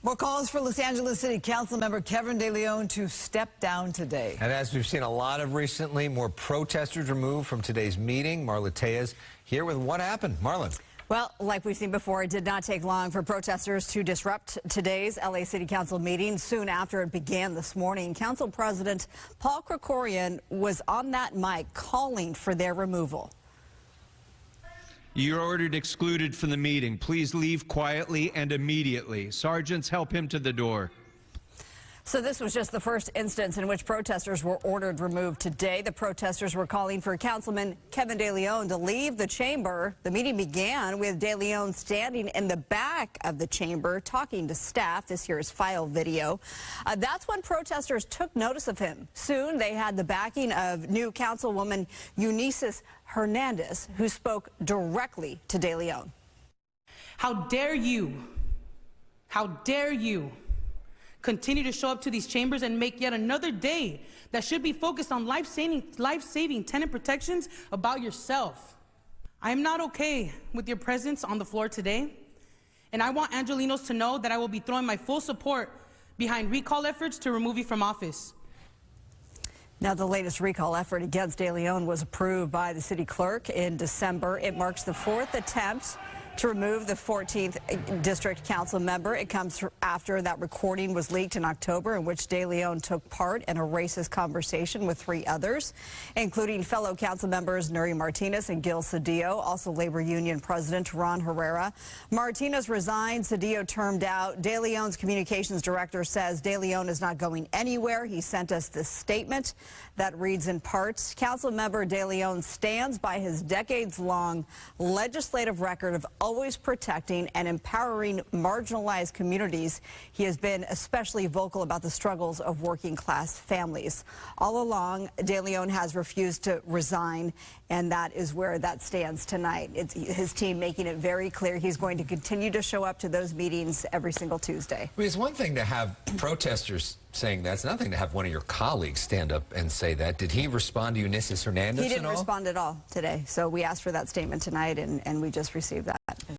More calls for Los Angeles City Councilmember Kevin De León to step down today. And as we've seen a lot of recently, more protesters removed from today's meeting. Marla Tejas here with what happened. Marlon. Well, like we've seen before, it did not take long for protesters to disrupt today's LA City Council meeting. Soon after it began this morning, Council President Paul Krikorian was on that mic calling for their removal. You're ordered excluded from the meeting. Please leave quietly and immediately. Sergeants, help him to the door. So this was just the first instance in which protesters were ordered removed today. The protesters were calling for Councilman Kevin De León to leave the chamber. The meeting began with De León standing in the back of the chamber talking to staff. This here is file video. That's when protesters took notice of him. Soon they had the backing of new Councilwoman Eunice Hernandez, who spoke directly to De León. How dare you continue to show up to these chambers and make yet another day that should be focused on life-saving tenant protections about yourself. I am not okay with your presence on the floor today, and I want Angelenos to know that I will be throwing my full support behind recall efforts to remove you from office. Now, the latest recall effort against De León was approved by the city clerk in December. It marks the fourth attempt to remove the 14th District Council member. It comes after that recording was leaked in October in which De León took part in a racist conversation with three others, including fellow council members Nuri Martinez and Gil Cedillo, also Labor Union President Ron Herrera. Martinez resigned, Cedillo termed out. De León's communications director says De León is not going anywhere. He sent us this statement that reads in parts, Council member De León stands by his decades-long legislative record of always protecting and empowering marginalized communities. He has been especially vocal about the struggles of working-class families. All along, De León has refused to resign, and that is where that stands tonight. It's his team making it very clear he's going to continue to show up to those meetings every single Tuesday. I mean, it's one thing to have protesters saying that. It's another thing to have one of your colleagues stand up and say that. Did he respond to Eunice Hernandez He didn't at all? respond at all today. So we asked for that statement tonight, and we just received that.